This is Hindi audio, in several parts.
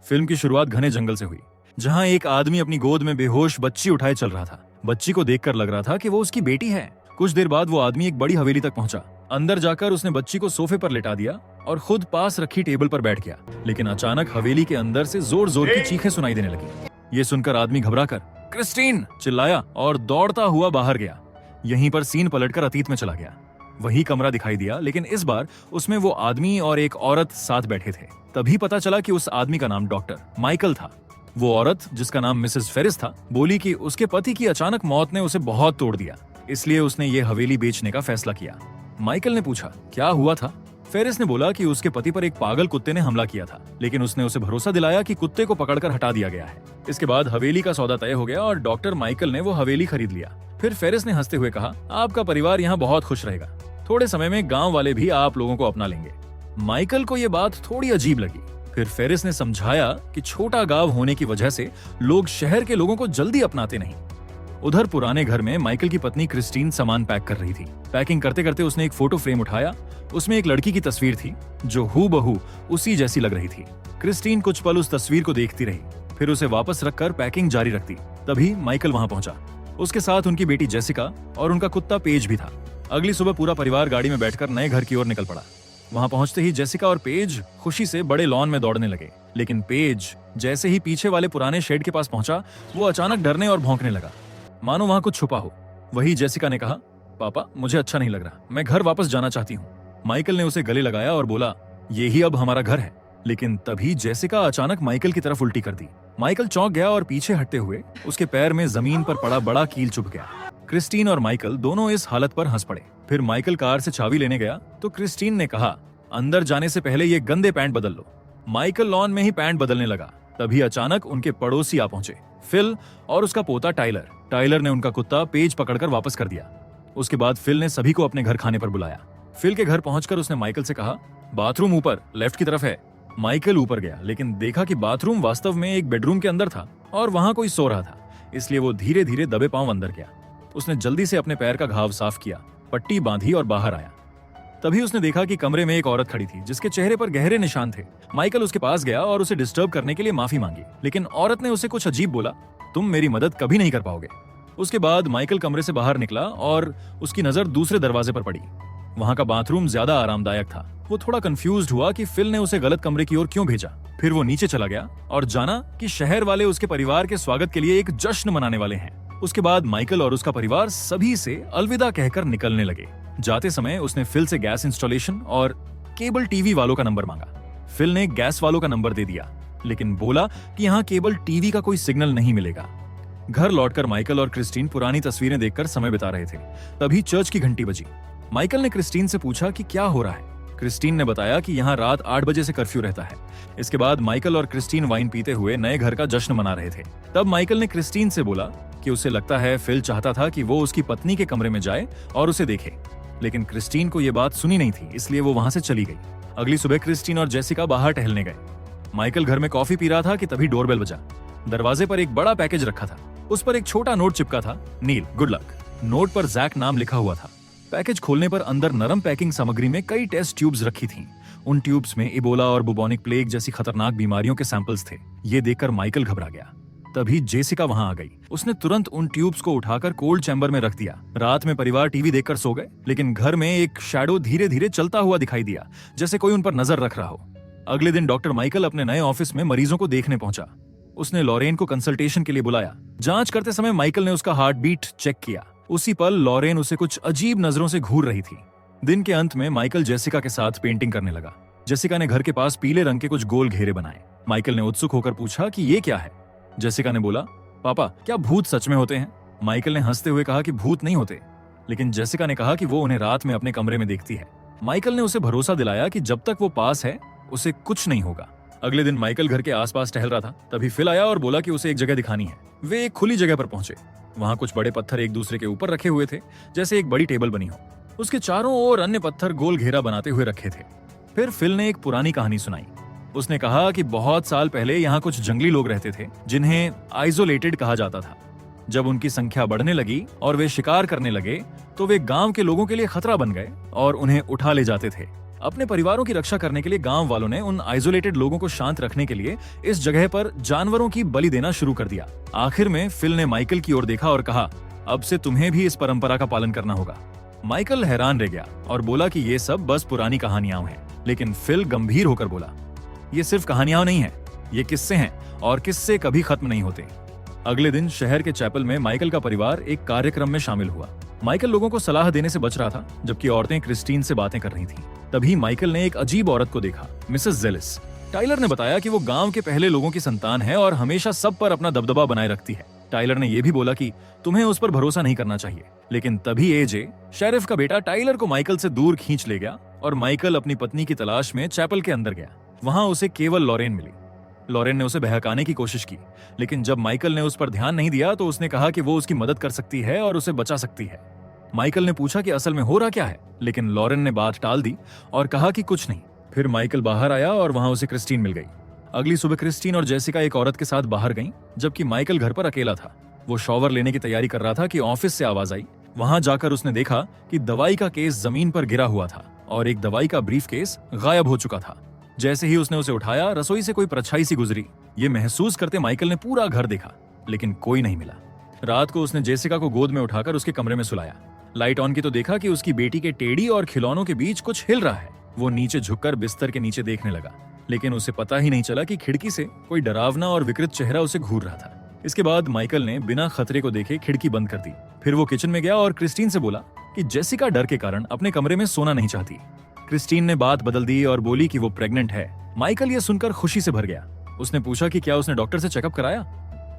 फिल्म की शुरुआत घने जंगल से हुई, जहाँ एक आदमी अपनी गोद में बेहोश बच्ची उठाए चल रहा था। बच्ची को देखकर लग रहा था कि वो उसकी बेटी है। कुछ देर बाद वो आदमी एक बड़ी हवेली तक पहुंचा। अंदर जाकर उसने बच्ची को सोफे पर लेटा दिया और खुद पास रखी टेबल पर बैठ गया। लेकिन अचानक हवेली के अंदर से जोर जोर की चीखें सुनाई देने लगी। ये सुनकर आदमी घबराकर क्रिस्टीन चिल्लाया और दौड़ता हुआ बाहर गया। यहीं पर सीन पलटकर अतीत में चला गया। वही कमरा दिखाई दिया, लेकिन इस बार उसमें वो आदमी और एक औरत साथ बैठे थे। तभी पता चला कि उस आदमी का नाम डॉक्टर माइकल था। वो औरत, जिसका नाम मिसेस फेरिस था, बोली कि उसके पति की अचानक मौत ने उसे बहुत तोड़ दिया, इसलिए उसने ये हवेली बेचने का फैसला किया। माइकल ने पूछा, क्या हुआ था? फेरिस ने बोला कि उसके पति पर एक पागल कुत्ते ने हमला किया था, लेकिन उसने उसे भरोसा दिलाया कि कुत्ते को पकड़कर हटा दिया गया है। इसके बाद हवेली का सौदा तय हो गया और डॉक्टर माइकल ने वो हवेली खरीद लिया। फिर फेरिस ने हंसते हुए कहा, आपका परिवार यहाँ बहुत खुश रहेगा। थोड़े समय में गांव वाले भी आप लोगों को अपना लेंगे। माइकल को ये बात थोड़ी अजीब लगी। फिर फेरिस ने समझाया कि छोटा गांव होने की वजह से लोग शहर के लोगों को जल्दी अपनाते नहीं। उधर पुराने घर में माइकल की पत्नी क्रिस्टीन सामान पैक कर रही थी। पैकिंग करते करते उसने एक फोटो फ्रेम उठाया। उसमें एक लड़की की तस्वीर थी जो हूबहू उसी जैसी लग रही थी। क्रिस्टीन कुछ पल उस तस्वीर को देखती रही, फिर उसे वापस रखकर पैकिंग जारी रखती। तभी माइकल वहां पहुंचा। उसके साथ उनकी बेटी जेसिका और उनका कुत्ता पेज भी था। अगली सुबह पूरा परिवार गाड़ी में बैठकर नए घर की ओर निकल पड़ा। वहां पहुंचते ही जेसिका और पेज खुशी से बड़े लॉन में दौड़ने लगे, लेकिन पेज जैसे ही पीछे वाले पुराने शेड के पास पहुंचा, वो अचानक डरने और भौंकने लगा, मानो वहां कुछ छुपा हो। वही जेसिका ने कहा, पापा मुझे अच्छा नहीं लग रहा, मैं घर वापस जाना चाहती हूँ। माइकल ने उसे गले लगाया और बोला, ये ही अब हमारा घर है। लेकिन तभी जेसिका अचानक माइकल की तरफ उल्टी कर दी। माइकल चौंक गया और पीछे हटते हुए उसके पैर में जमीन पर पड़ा बड़ा कील चुभ गया। क्रिस्टीन और माइकल दोनों इस हालत पर हंस पड़े। फिर माइकल कार से चाबी लेने गया तो क्रिस्टीन ने कहा, अंदर जाने से पहले ये गंदे पैंट बदल लो। माइकल लॉन में ही पैंट बदलने लगा। तभी अचानक उनके पड़ोसी आ पहुंचे, फिल और उसका पोता टाइलर। टाइलर ने उनका कुत्ता पेज पकड़कर वापस कर दिया। उसके बाद फिल ने सभी को अपने घर खाने पर बुलाया। फिल के घर पहुंचकर उसने माइकल से कहा, बाथरूम ऊपर लेफ्ट की तरफ है। माइकल ऊपर गया, लेकिन देखा कि बाथरूम वास्तव में एक बेडरूम के अंदर था और वहां कोई सो रहा था, इसलिए वो धीरे धीरे दबे पांव अंदर गया। उसने जल्दी से अपने पैर का घाव साफ किया, पट्टी बांधी और बाहर आया। तभी उसने देखा कि कमरे में एक औरत खड़ी थी जिसके चेहरे पर गहरे निशान थे। माइकल उसके पास गया और उसे डिस्टर्ब करने के लिए माफी मांगी, लेकिन औरत ने उसे कुछ अजीब बोला, तुम मेरी मदद कभी नहीं कर पाओगे। उसके बाद माइकल कमरे से बाहर निकला और उसकी नजर दूसरे दरवाजे पर पड़ी। वहां का बाथरूम ज्यादा आरामदायक था। वो थोड़ा कंफ्यूज्ड हुआ कि फिल ने उसे गलत कमरे की ओर क्यों भेजा। फिर वो नीचे चला गया और जाना कि शहर वाले उसके परिवार के स्वागत के लिए एक जश्न मनाने वाले हैं। उसके बाद माइकल और उसका परिवार सभी से अलविदा कहकर निकलने लगे। जाते समय उसने फिल से गैस इंस्टॉलेशन और केबल टीवी वालों का नंबर मांगा। फिल ने गैस वालों का नंबर दे दिया, लेकिन बोला कि यहाँ केबल टीवी का कोई सिग्नल नहीं मिलेगा। घर लौटकर माइकल और क्रिस्टीन पुरानी तस्वीरें देखकर समय बिता रहे थे। तभी चर्च की घंटी बजी। माइकल ने क्रिस्टीन से पूछा कि क्या हो रहा है। क्रिस्टीन ने बताया कि यहाँ रात 8 बजे से कर्फ्यू रहता है। इसके बाद माइकल और क्रिस्टीन वाइन पीते हुए नए घर का जश्न मना रहे थे। तब माइकल ने क्रिस्टीन से बोला कि उसे लगता है फिल चाहता था कि वो उसकी पत्नी के कमरे में जाए और उसे देखे, लेकिन क्रिस्टीन को ये बात सुनी नहीं थी, इसलिए वो वहां से चली गई। अगली सुबह क्रिस्टीन और जेसिका बाहर टहलने गए। माइकल घर में कॉफी पी रहा था कि तभी डोरबेल बजा। दरवाजे पर एक बड़ा पैकेज रखा था। उस पर एक छोटा नोट चिपका था, नील गुड लक। नोट पर जैक नाम लिखा हुआ था। पैकेज खोलने पर अंदर नरम पैकिंग सामग्री में कई टेस्ट ट्यूब्स रखी थीं। उन ट्यूब्स में इबोला और बुबोनिक प्लेग जैसी खतरनाक बीमारियों के सैंपल्स थे। ये देखकर माइकल घबरा गया। तभी जेसिका वहां आ गई। उसने तुरंत उन ट्यूब्स को उठाकर कोल्ड चैम्बर में रख दिया। रात में परिवार टीवी देखकर सो गए, लेकिन घर में एक शैडो धीरे धीरे चलता हुआ दिखाई दिया, जैसे कोई उन पर नजर रख रहा हो। अगले दिन डॉक्टर माइकल अपने नए ऑफिस में मरीजों को देखने पहुंचा। उसने लॉरेन को कंसल्टेशन के लिए बुलाया। जांच करते समय माइकल ने उसका हार्ट बीट चेक किया। उसी पल लॉरेन उसे कुछ अजीब नजरों से घूर रही थी। दिन के अंत में माइकल जेसिका के साथ पेंटिंग करने लगा। जेसिका ने घर के पास पीले रंग के कुछ गोल घेरे बनाए। माइकल ने उत्सुक होकर पूछा कि ये क्या है। जेसिका ने बोला, पापा क्या भूत सच में होते हैं? माइकल ने हंसते हुए कहा कि भूत नहीं होते, लेकिन जेसिका ने कहा कि वो उन्हें रात में अपने कमरे में देखती है। माइकल ने उसे भरोसा दिलाया कि जब तक वो पास है उसे कुछ नहीं होगा। अगले दिन माइकल घर के आसपास टहल रहा था, तभी फिल आया और बोला कि उसे एक जगह दिखानी है। वे एक खुली जगह पर पहुंचे। वहां कुछ बड़े पत्थर एक दूसरे के ऊपर रखे हुए थे, जैसे एक बड़ी टेबल बनी हो। उसके चारों ओर अन्य पत्थर गोल घेरा बनाते हुए रखे थे। फिर फिल ने एक पुरानी कहानी सुनाई। उसने कहा कि बहुत साल पहले यहाँ कुछ जंगली लोग रहते थे जिन्हें आइसोलेटेड कहा जाता था। जब उनकी संख्या बढ़ने लगी और वे शिकार करने लगे तो वे गांव के लोगों के लिए खतरा बन गए और उन्हें उठा ले जाते थे। अपने परिवारों की रक्षा करने के लिए गांव वालों ने उन आइसोलेटेड लोगों को शांत रखने के लिए इस जगह पर जानवरों की बलि देना शुरू कर दिया। आखिर में फिल ने माइकल की ओर देखा और कहा, अब से तुम्हें भी इस परंपरा का पालन करना होगा। माइकल हैरान रह गया और बोला कि ये सब बस पुरानी कहानियां हैं। लेकिन फिल गंभीर होकर बोला, ये सिर्फ कहानियां नहीं है, ये किस्से हैं और किस्से कभी खत्म नहीं होते। अगले दिन शहर के चैपल में माइकल का परिवार एक कार्यक्रम में शामिल हुआ। माइकल लोगों को सलाह देने से बच रहा था, जबकि औरतें क्रिस्टीन से बातें कर रही थीं। तभी माइकल ने एक अजीब औरत को देखा, मिसेस जेलिस। टाइलर ने बताया कि वो गांव के पहले लोगों की संतान है और हमेशा सब पर अपना दबदबा बनाए रखती है। टाइलर ने यह भी बोला कि तुम्हें उस पर भरोसा नहीं करना चाहिए। लेकिन तभी एजे, शेरिफ का बेटा, टाइलर को माइकल से दूर खींच ले गया और माइकल अपनी पत्नी की तलाश में चैपल के अंदर गया। वहां उसे केवल लॉरेन मिली। लॉरेन ने उसे बहकाने की कोशिश की, लेकिन जब माइकल ने उस पर ध्यान नहीं दिया तो उसने कहा कि वो उसकी मदद कर सकती है और उसे बचा सकती है। माइकल ने पूछा कि असल में हो रहा क्या है, लेकिन लॉरेन ने बात टाल दी और कहा कि कुछ नहीं। फिर माइकल बाहर आया और वहां उसे क्रिस्टीन मिल गई। अगली सुबह क्रिस्टीन और जेसिका एक औरत के साथ बाहर गईं, जबकि माइकल घर पर अकेला था। वो शॉवर लेने की तैयारी कर रहा था कि ऑफिस से आवाज आई। वहां जाकर उसने देखा कि दवाई का केस जमीन पर गिरा हुआ था और एक दवाई का ब्रीफ केस गायब हो चुका था। जैसे ही उसने उसे उठाया, रसोई से कोई परछाई सी गुजरी। ये महसूस करते माइकल ने पूरा घर देखा, लेकिन कोई नहीं मिला। रात को उसने जेसिका को गोद में उठाकर उसके कमरे में सुलाया। लाइट ऑन की तो देखा कि उसकी बेटी के टेडी और खिलौनों के बीच कुछ हिल रहा है। वो नीचे झुककर बिस्तर के नीचे देखने लगा, लेकिन उसे पता ही नहीं चला कि खिड़की से कोई डरावना और विकृत चेहरा उसे घूर रहा था। इसके बाद माइकल ने बिना खतरे को देखे खिड़की बंद कर दी। फिर वो किचन में गया और क्रिस्टीन से बोला कि जेसिका डर के कारण अपने कमरे में सोना नहीं चाहती। क्रिस्टीन ने बात बदल दी और बोली कि वो प्रेग्नेंट है। माइकल ये सुनकर खुशी से भर गया। उसने पूछा कि क्या उसने डॉक्टर से चेकअप कराया।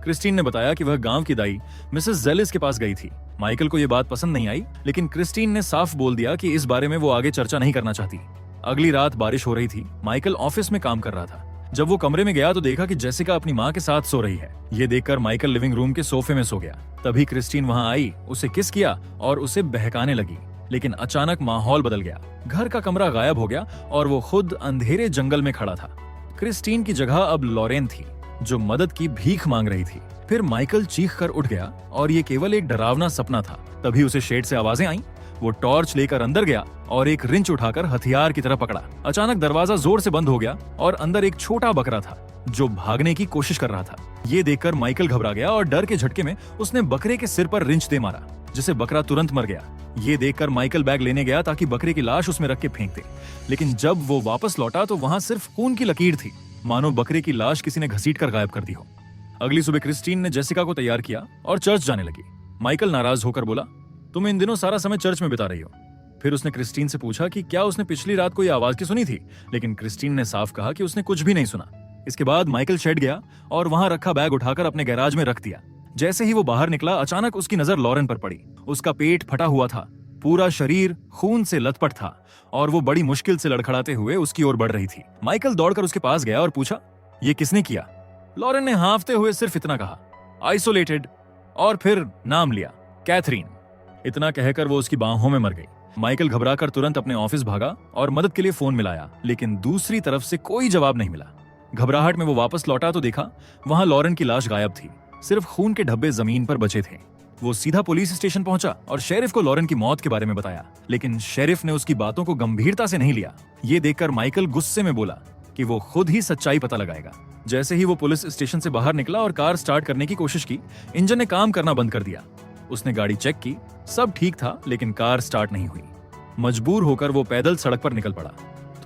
क्रिस्टीन ने बताया कि वह गांव की दाई मिसेस जेलिस के पास गई थी। माइकल को यह बात पसंद नहीं आई, लेकिन क्रिस्टीन ने साफ बोल दिया कि इस बारे में वो आगे चर्चा नहीं करना चाहती। अगली रात बारिश हो रही थी। माइकल ऑफिस में काम कर रहा था। जब वो कमरे में गया तो देखा कि जेसिका अपनी माँ के साथ सो रही है। ये देखकर माइकल लिविंग रूम के सोफे में सो गया। तभी क्रिस्टीन वहां आई, उसे किस किया और उसे बहकाने लगी। लेकिन अचानक माहौल बदल गया। घर का कमरा गायब हो गया और वो खुद अंधेरे जंगल में खड़ा था। क्रिस्टीन की जगह अब लॉरेन थी, जो मदद की भीख मांग रही थी। फिर माइकल चीखकर उठ गया और ये केवल एक डरावना सपना था। तभी उसे शेड से आवाजें आईं। वो टॉर्च लेकर अंदर गया और एक रिंच उठाकर हथियार की तरह पकड़ा। अचानक दरवाजा जोर से बंद हो गया और अंदर एक छोटा बकरा था जो भागने की कोशिश कर रहा था। ये देखकर माइकल घबरा गया और डर के झटके में उसने बकरे के सिर पर रिंच दे मारा, जिससे बकरा तुरंत मर गया। ये देखकर माइकल बैग लेने गया ताकि बकरे की लाश उसमें रख के फेंक दे, लेकिन जब वो वापस लौटा तो वहां सिर्फ खून की लकीर थी, मानो बकरे की लाश किसी ने घसीट कर गायब कर दी हो। अगली सुबह क्रिस्टीन ने जेसिका को तैयार किया और चर्च जाने लगी। माइकल नाराज होकर बोला, तुम इन दिनों सारा समय चर्च में बिता रही हो। फिर उसने क्रिस्टीन से पूछा कि क्या उसने पिछली रात कोई आवाज की सुनी थी, लेकिन क्रिस्टीन ने साफ कहा कि उसने कुछ भी नहीं सुना। इसके बाद माइकल शेड गया और वहां रखा बैग उठाकर अपने गैराज में रख दिया। जैसे ही वो बाहर निकला, अचानक उसकी नजर लॉरेन पर पड़ी। उसका पेट फटा हुआ था, पूरा शरीर खून से लथपथ था और वो बड़ी मुश्किल से लड़खड़ाते हुए उसकी ओर बढ़ रही थी। माइकल दौड़कर उसके पास गया और पूछा, ये किसने किया? लॉरेन ने हाँफते हुए सिर्फ इतना कहा, आइसोलेटेड, और फिर नाम लिया, कैथरीन। इतना कहकर वो उसकी बाहों में मर गई। माइकल घबराकर तुरंत अपने ऑफिस भागा और मदद के लिए फोन मिलाया, लेकिन दूसरी तरफ से कोई जवाब नहीं मिला। घबराहट में वो वापस लौटा तो देखा वहां लॉरेन की लाश गायब थी। सिर्फ खून के धब्बे जमीन पर बचे थे। वो सीधा पुलिस स्टेशन पहुंचा और शेरिफ को लॉरेन की मौत के बारे में बताया, लेकिन शेरिफ ने उसकी बातों को गंभीरता से नहीं लिया। ये देखकर माइकल गुस्से में बोला कि वो खुद ही सच्चाई पता लगाएगा। जैसे ही वो पुलिस स्टेशन से बाहर निकला और कार स्टार्ट करने की कोशिश की, इंजन ने काम करना बंद कर दिया। उसने गाड़ी चेक की, सब ठीक था, लेकिन कार स्टार्ट नहीं हुई। मजबूर होकर वो पैदल सड़क पर निकल पड़ा।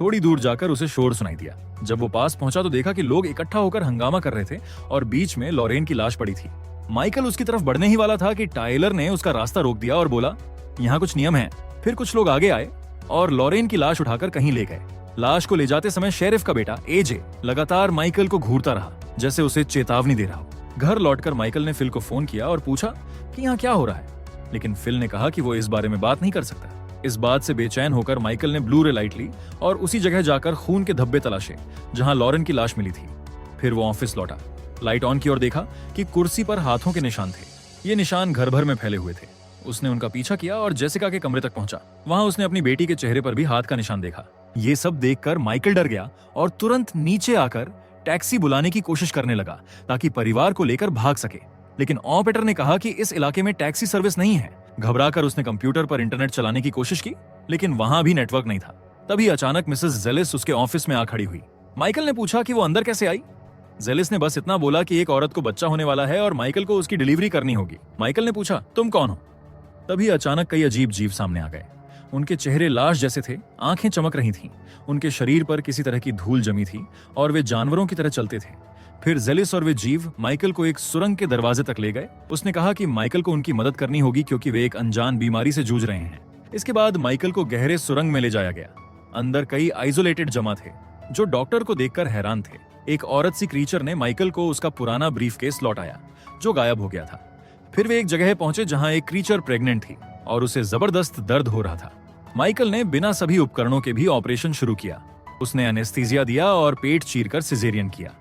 थोड़ी दूर जाकर उसे शोर सुनाई दिया। जब वो पास पहुंचा तो देखा कि लोग इकट्ठा होकर हंगामा कर रहे थे और बीच में लॉरेन की लाश पड़ी थी। माइकल उसकी तरफ बढ़ने ही वाला था कि टाइलर ने उसका रास्ता रोक दिया और बोला, यहाँ कुछ नियम है। फिर कुछ लोग आगे आए और लॉरेन की लाश उठाकर कहीं ले गए। लाश को ले जाते समय शेरिफ का बेटा एजे लगातार माइकल को घूरता रहा, जैसे उसे चेतावनी दे रहा हो। घर लौटकर माइकल ने फिल को फोन किया और पूछा कि यहाँ क्या हो रहा है, लेकिन फिल ने कहा कि वो इस बारे में बात नहीं कर सकता। इस बात से बेचैन होकर माइकल ने ब्लू रे लाइट ली और उसी जगह जाकर खून के धब्बे तलाशे जहां लॉरेन की लाश मिली थी। फिर वो ऑफिस लौटा, लाइट ऑन की और देखा कि कुर्सी पर हाथों के निशान थे। ये निशान घर भर में फैले हुए थे। उसने उनका पीछा किया और जेसिका के कमरे तक पहुंचा। वहां उसने अपनी बेटी के चेहरे पर भी हाथ का निशान देखा। ये सब देखकर माइकल डर गया और तुरंत नीचे आकर टैक्सी बुलाने की कोशिश करने लगा ताकि परिवार को लेकर भाग सके, लेकिन ऑपरेटर ने कहा कि इस इलाके में टैक्सी सर्विस नहीं है। घबराकर उसने कंप्यूटर पर इंटरनेट चलाने की कोशिश की, लेकिन वहां भी नेटवर्क नहीं था। तभी अचानक मिसेस जेलिस उसके ऑफिस में आ खड़ी हुई। माइकल ने पूछा कि वो अंदर कैसे आई। जेलिस ने बस इतना बोला कि एक औरत को बच्चा होने वाला है और माइकल को उसकी डिलीवरी करनी होगी। माइकल ने पूछा, तुम कौन हो? तभी अचानक कई अजीब जीव सामने आ गए। उनके चेहरे लाश जैसे थे, आंखें चमक रही थीं, उनके शरीर पर किसी तरह की धूल जमी थी और वे जानवरों की तरह चलते थे। फिर जेलिस और वे जीव माइकल को एक सुरंग के दरवाजे तक ले गए। उसने कहा कि माइकल को उनकी मदद करनी होगी क्योंकि वे एक अनजान बीमारी से जूझ रहे हैं। इसके बाद माइकल को गहरे सुरंग में ले जाया गया। अंदर कई आइसोलेटेड जमा थे जो डॉक्टर को देखकर हैरान थे। एक औरत सी क्रीचर ने माइकल को उसका पुराना ब्रीफकेस लौटाया जो गायब हो गया था। फिर वे एक जगह पहुंचे जहां एक क्रीचर प्रेग्नेंट थी और उसे जबरदस्त दर्द हो रहा था। माइकल ने बिना सभी उपकरणों के भी ऑपरेशन शुरू किया। उसने एनेस्थीसिया दिया और पेट चीरकर सिजेरियन किया।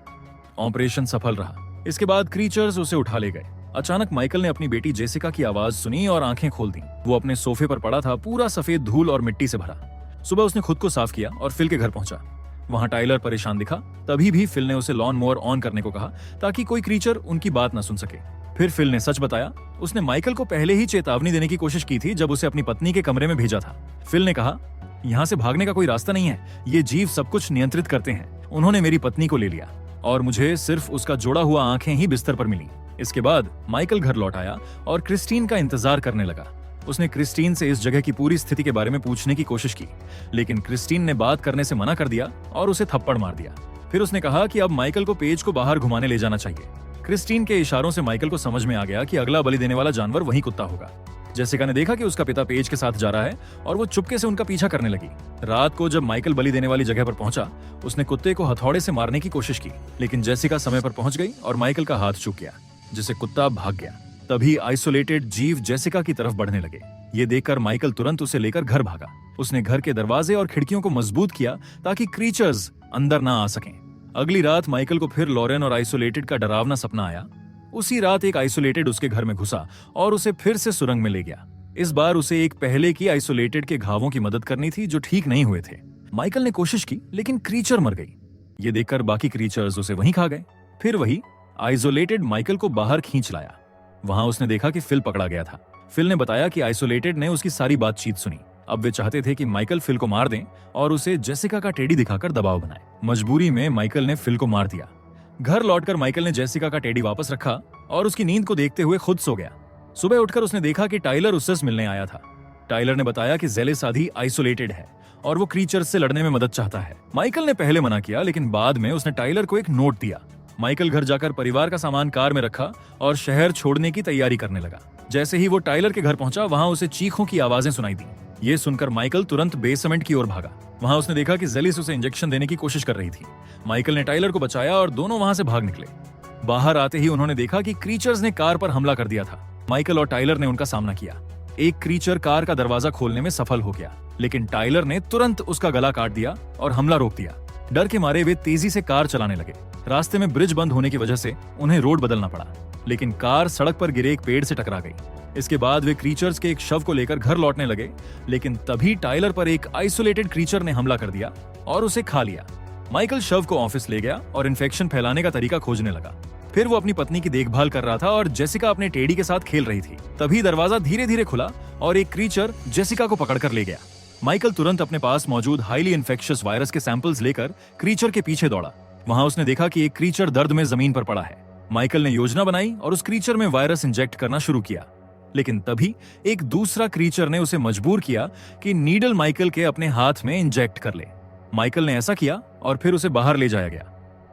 ऑपरेशन सफल रहा। इसके बाद क्रीचर्स उसे उठा ले गए। अचानक माइकल ने अपनी बेटी जेसिका की आवाज सुनी और आंखें खोल दी। वो अपने सोफे पर पड़ा था, पूरा सफेद धूल और मिट्टी से भरा। सुबह उसने खुद को साफ किया और फिल के घर पहुंचा। वहां टाइलर परेशान दिखा। तभी भी फिल ने उसे लॉन मोवर ऑन करने को कहा ताकि कोई क्रीचर उनकी बात न सुन सके। फिर फिल ने सच बताया। उसने माइकल को पहले ही चेतावनी देने की कोशिश की थी जब उसे अपनी पत्नी के कमरे में भेजा था। फिल ने कहा, यहाँ से भागने का कोई रास्ता नहीं है, ये जीव सब कुछ नियंत्रित करते हैं। उन्होंने मेरी पत्नी को ले लिया और मुझे सिर्फ उसका जोड़ा हुआ आंखें ही बिस्तर पर मिली। इसके बाद माइकल घर लौट आया और क्रिस्टीन का इंतजार करने लगा। उसने क्रिस्टीन से इस जगह की पूरी स्थिति के बारे में पूछने की कोशिश की, लेकिन क्रिस्टीन ने बात करने से मना कर दिया और उसे थप्पड़ मार दिया। फिर उसने कहा कि अब माइकल को पेज को बाहर घुमाने ले जाना चाहिए। क्रिस्टीन के इशारों से माइकल को समझ में आ गया कि अगला बलि देने वाला जानवर वही कुत्ता होगा। जेसिका ने देखा कि उसका पिता पेज के साथ जा रहा है और वो चुपके से उनका पीछा करने लगी। रात को जब माइकल बलि देने वाली जगह पर पहुंचा, उसने कुत्ते को हथौड़े से मारने की कोशिश की, लेकिन जेसिका समय पर पहुंच गई और माइकल का हाथ चूक गया, जिससे कुत्ता भाग गया। तभी आइसोलेटेड जीव जेसिका की तरफ बढ़ने लगे। ये देखकर माइकल तुरंत उसे लेकर घर भागा। उसने घर के दरवाजे और खिड़कियों को मजबूत किया ताकि क्रीचर्स अंदर ना आ सकें। अगली रात माइकल को फिर लॉरेन और आइसोलेटेड का डरावना सपना आया। उसी रात एक आइसोलेटेड उसके घर में घुसा और उसे फिर से सुरंग में ले गया। इस बार उसे एक पहले की आइसोलेटेड के घावों की मदद करनी थी जो ठीक नहीं हुए थे। माइकल ने कोशिश की, लेकिन क्रीचर मर गई। ये देखकर बाकी क्रीचर्स उसे वहीं खा गए। फिर वही आइसोलेटेड माइकल को बाहर खींच लाया। वहां उसने देखा कि फिल पकड़ा गया था। फिल ने बताया कि आइसोलेटेड ने उसकी सारी बातचीत सुनी। अब वे चाहते थे कि माइकल फिल को मार दें और उसे जेसिका का टेडी दिखाकर दबाव बनाए। मजबूरी में माइकल ने फिल को मार दिया। घर लौटकर माइकल ने जेसिका का टेडी वापस रखा और उसकी नींद को देखते हुए खुद सो गया। सुबह उठकर उसने देखा कि टाइलर उससे मिलने आया था। टाइलर ने बताया कि जेलिस आधी आइसोलेटेड है और वो क्रीचर्स से लड़ने में मदद चाहता है। माइकल ने पहले मना किया, लेकिन बाद में उसने टाइलर को एक नोट दिया। माइकल घर जाकर परिवार का सामान कार में रखा और शहर छोड़ने की तैयारी करने लगा। जैसे ही वो टाइलर के घर पहुंचा, वहां उसे चीखों की आवाजें सुनाई दी। ये सुनकर माइकल तुरंत बेसमेंट की ओर भागा। वहां उसने देखा कि जेलिस उसे इंजेक्शन देने की कोशिश कर रही थी। माइकल ने टाइलर को बचाया और दोनों वहां से भाग निकले। बाहर आते ही उन्होंने देखा कि क्रीचर्स ने कार पर हमला कर दिया था। माइकल और टाइलर ने उनका सामना किया। एक क्रीचर कार का दरवाजा खोलने में सफल हो गया, लेकिन टाइलर ने तुरंत उसका गला काट दिया और हमला रोक दिया। डर के मारे वे तेजी से कार चलाने लगे। रास्ते में ब्रिज बंद होने की वजह से उन्हें रोड बदलना पड़ा, लेकिन कार सड़क पर गिरे एक पेड़ से टकरा गई। इसके बाद वे क्रीचर्स के एक शव को लेकर घर लौटने लगे, लेकिन तभी टाइलर पर एक आइसोलेटेड क्रीचर ने हमला कर दिया और उसे खा लिया। माइकल शव को ऑफिस ले गया और इन्फेक्शन फैलाने का तरीका खोजने लगा। फिर वो अपनी पत्नी की देखभाल कर रहा था और जेसिका अपने टेडी के साथ खेल रही थी। तभी दरवाजा धीरे धीरे खुला और एक क्रीचर जेसिका को पकड़कर ले गया। माइकल तुरंत अपने पास मौजूद हाईली इन्फेक्शियस वायरस के सैंपल्स लेकर क्रीचर के पीछे दौड़ा। वहां उसने देखा कि एक क्रीचर दर्द में जमीन पर पड़ा है। माइकल ने योजना बनाई और उस क्रीचर में वायरस इंजेक्ट करना शुरू किया, लेकिन तभी एक दूसरा क्रीचर ने उसे मजबूर किया कि नीडल माइकल के अपने हाथ में इंजेक्ट कर ले। माइकल ने ऐसा किया और फिर उसे बाहर ले जाया गया।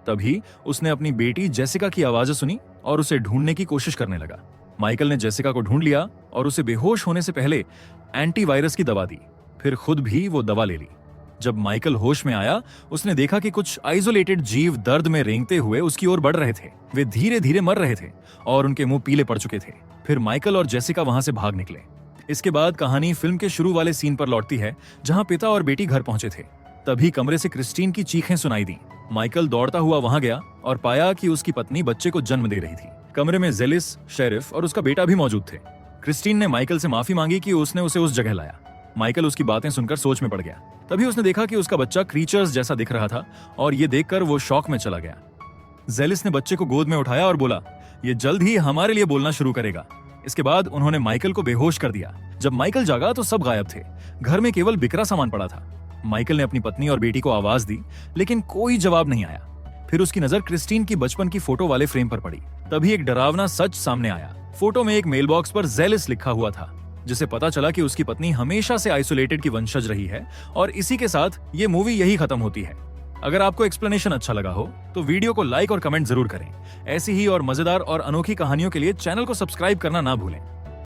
तभी उसने अपनी बेटी जेसिका की आवाजें सुनी और उसे ढूंढने की कोशिश करने लगा। माइकल ने जेसिका को ढूंढ लिया और उसे बेहोश होने से पहले एंटीवायरस की दवा दी। फिर खुद भी वो दवा ले ली। जब माइकल होश में आया, उसने देखा कि कुछ आइसोलेटेड जीव दर्द में रेंगते हुए उसकी ओर बढ़ रहे थे। वे धीरे धीरे मर रहे थे और उनके मुंह पीले पड़ चुके थे। फिर माइकल और जेसिका वहां से भाग निकले। इसके बाद कहानी फिल्म के शुरू वाले सीन पर लौटती है, जहां पिता और बेटी घर पहुंचे थे। तभी कमरे से क्रिस्टीन की चीखें सुनाई दी। माइकल दौड़ता हुआ वहां गया और पाया कि उसकी पत्नी बच्चे को जन्म दे रही थी। कमरे में जेलिस, शेरिफ और उसका बेटा भी मौजूद थे। क्रिस्टीन ने माइकल से माफी मांगी कि उसने उसे उस जगह लाया। माइकल उसकी बातें सुनकर सोच में पड़ गया। तभी उसने देखा कि उसका बच्चा क्रीचर्स जैसा दिख रहा था और ये देखकर वो शॉक में चला गया। जेलिस ने बच्चे को गोद में उठाया और बोला, ये जल्द ही हमारे लिए बोलना शुरू करेगा। इसके बाद उन्होंने माइकल को बेहोश कर दिया। जब माइकल जागा तो सब गायब थे। घर में केवल बिखरा सामान पड़ा था। माइकल ने अपनी पत्नी और बेटी को आवाज दी, लेकिन कोई जवाब नहीं आया। फिर उसकी नजर क्रिस्टीन की बचपन की फोटो वाले फ्रेम पर पड़ी। तभी एक डरावना सच सामने आया। फोटो में एक मेल बॉक्स पर जेलिस लिखा हुआ था, जिसे पता चला कि उसकी पत्नी हमेशा से आइसोलेटेड की वंशज रही है। और इसी के साथ ये मूवी यही खत्म होती है। अगर आपको एक्सप्लेनेशन अच्छा लगा हो तो वीडियो को लाइक और कमेंट जरूर करें। ऐसी ही और मजेदार और अनोखी कहानियों के लिए चैनल को सब्सक्राइब करना ना भूलें।